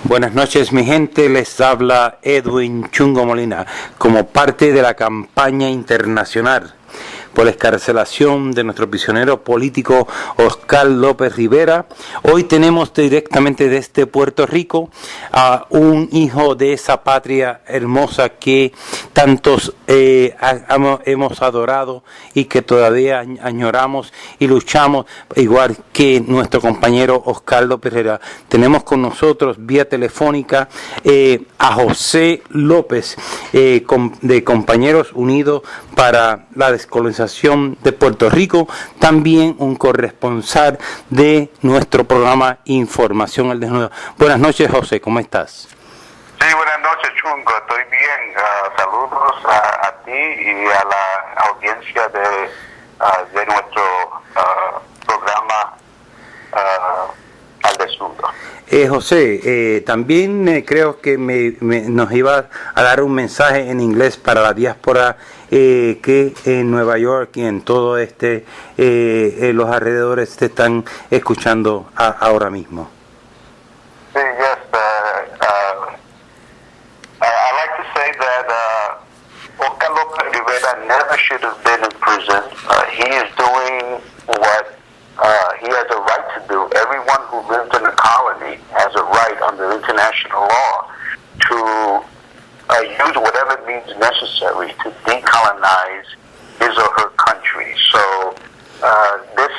Buenas noches, mi gente, les habla Edwin Chungo Molina como parte de la campaña internacional por la excarcelación de nuestro prisionero político Oscar Lopez Rivera. Hoy tenemos directamente desde Puerto Rico a un hijo de esa patria hermosa que tantos hemos adorado y que todavía añoramos y luchamos, igual que nuestro compañero Oscar Lopez Rivera. Tenemos con nosotros vía telefónica a José López, de Compañeros Unidos para la Descolonización de Puerto Rico, también un corresponsal de nuestro programa Información al Desnudo. Buenas noches, José, ¿cómo estás? Sí, buenas noches, Chungo, estoy bien. Saludos a ti y a la audiencia de nuestro programa al Desnudo. José, también creo que nos iba a dar un mensaje en inglés para la diáspora que en Nueva York y en todo los alrededores te están escuchando ahora mismo. Sí, yes. I like to say that Oscar Lopez Rivera never should have been in prison. He is doing what he has a right to do. Everyone who lives in a colony has a right under international law to use whatever means necessary to decolonize his or her country. So this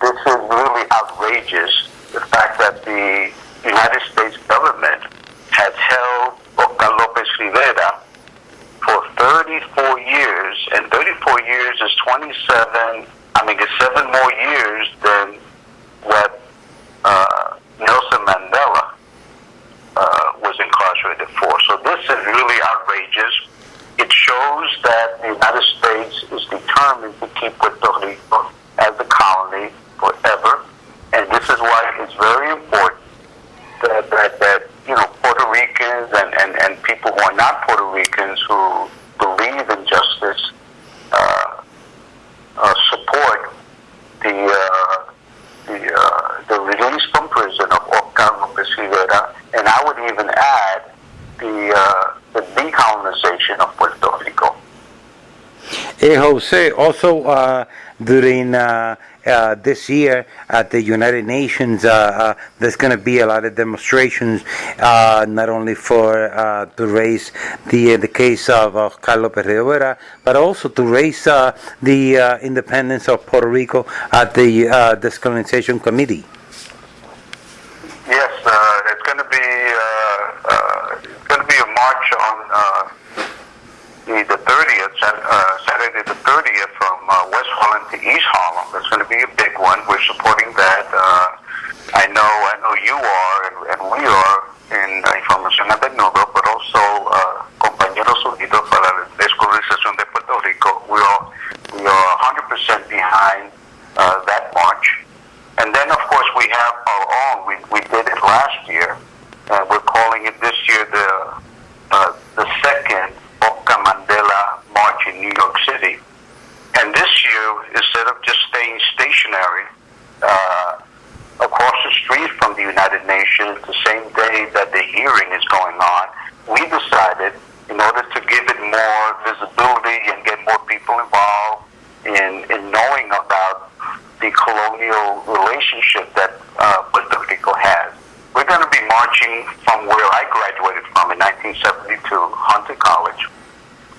is really outrageous. The fact that the United States government has held Oscar Lopez Rivera for 34 years, and 34 years is 7 more years than what Nelson Mandela was incarcerated for. So this is really outrageous. It shows that the United States is determined to keep Puerto Rico as a colony forever, and this is why it's very important that Puerto Ricans and people who are not Puerto Ricans who believe in justice support the release from prison of Oscar Lopez Rivera, and I would even add the decolonization of Puerto Rico. Jose, also during this year at the United Nations, there's going to be a lot of demonstrations, not only for to raise the case of Oscar Lopez Rivera, but also to raise the independence of Puerto Rico at the Descolonization Committee. Yes, it's going to be a march on the 30th, Saturday the 30th, from West Harlem to East Harlem. That's going to be a big one. We're supporting that. I know you are, and we are in Información al Desnudo, but also Compañeros Unidos para la Descolonización de Puerto Rico. We are 100% behind that march. And then, of course, we have our own. We did it last year. We're calling it this year the second Oscar Mandela March in New York City. And this year, instead of just staying stationary across the street from the United Nations, the same day that the hearing is going on, we decided, in order to give it more visibility and get more people involved in knowing about the colonial relationship that Puerto Rico has, we're going to be marching from where I graduated from in 1972, Hunter College,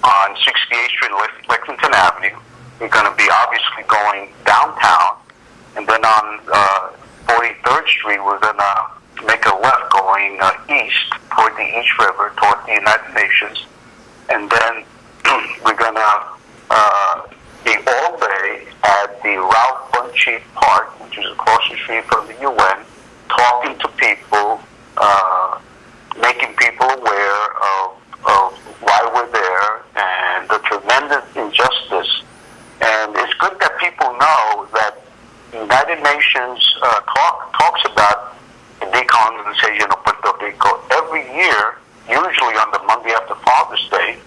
on 68th Street and Lexington Avenue. We're going to be obviously going downtown, and then on 43rd Street, we're going to make a left going east toward the East River, toward the United Nations, and then we're going to be all day at the Ralph Bunche Park, which is across the street from the UN, talking to people, making people aware of why we're there and the tremendous injustice. And it's good that people know that the United Nations talks about the decolonization of Puerto Rico every year, usually on the Monday after Father's Day,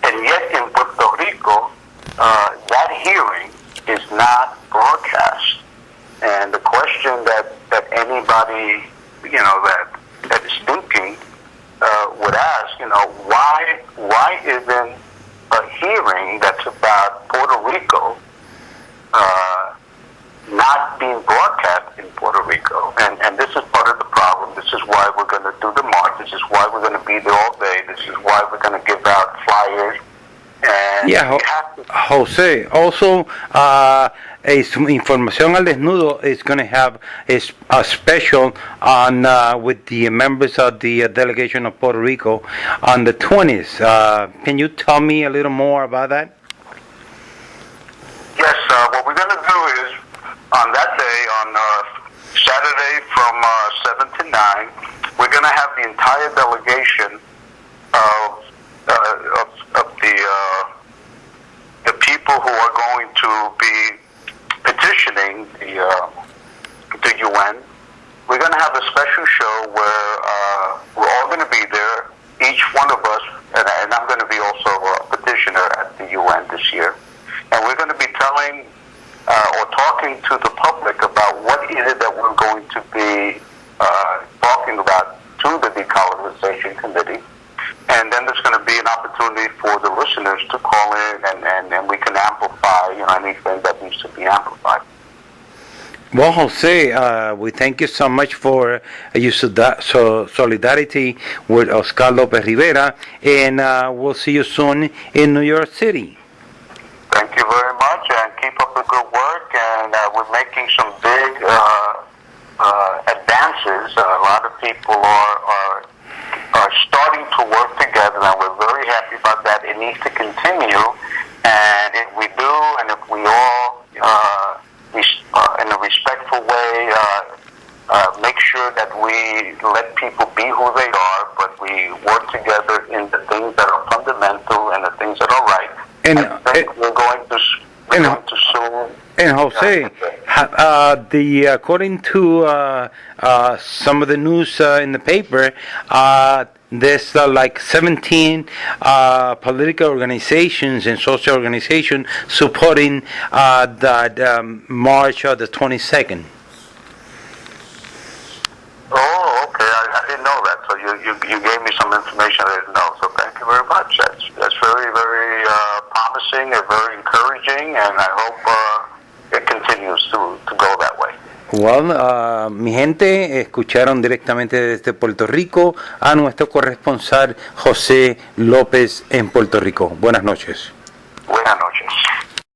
and yet in Puerto Rico, that hearing is not broadcast. And the question that anybody, that is thinking why isn't a hearing that's about Puerto Rico not being broadcast in Puerto Rico? And this is part of the problem. This is why we're going to do the march. This is why we're going to be there all day. This is why we're going to give out flyers. And yeah, Jose, also, Información al Desnudo is going to have a special on with the members of the delegation of Puerto Rico on the 20th. Can you tell me a little more about that? Yes, what we're going to do is, on that day, on Saturday from 7 to 9, we're going to have the entire delegation of the people who are going to be petitioning the UN. We're going to have a special show where we're all going to be there, each one of us, and I'm going to be also a petitioner at the UN this year. And we're going to be telling or talking to the public about what is it that we're going to be talking about to the Decolonization Committee. And then there's going to be an opportunity for the listeners to call in, and we can amplify, anything that needs to be amplified. Well, Jose, we thank you so much for your solidarity with Oscar Lopez Rivera, and we'll see you soon in New York City. Thank you very much, and keep up the good work. And we're making some big advances. A lot of people are starting to work together, and we're very happy about that. It needs to continue, and if we do, and if we all, in a respectful way, make sure that we let people be who they are, but we work together in the things that are fundamental and the things that are right. And we're going to soon. And Jose, according to some of the news in the paper, there's like 17 political organizations and social organizations supporting that march of the 22nd. Oh, okay. I didn't know that. So you gave me some information I didn't know. So thank you very much. That's very, very promising and very encouraging, and I hope it continues to go that way. Well, mi gente, escucharon directamente desde Puerto Rico a nuestro corresponsal José López en Puerto Rico. Buenas noches.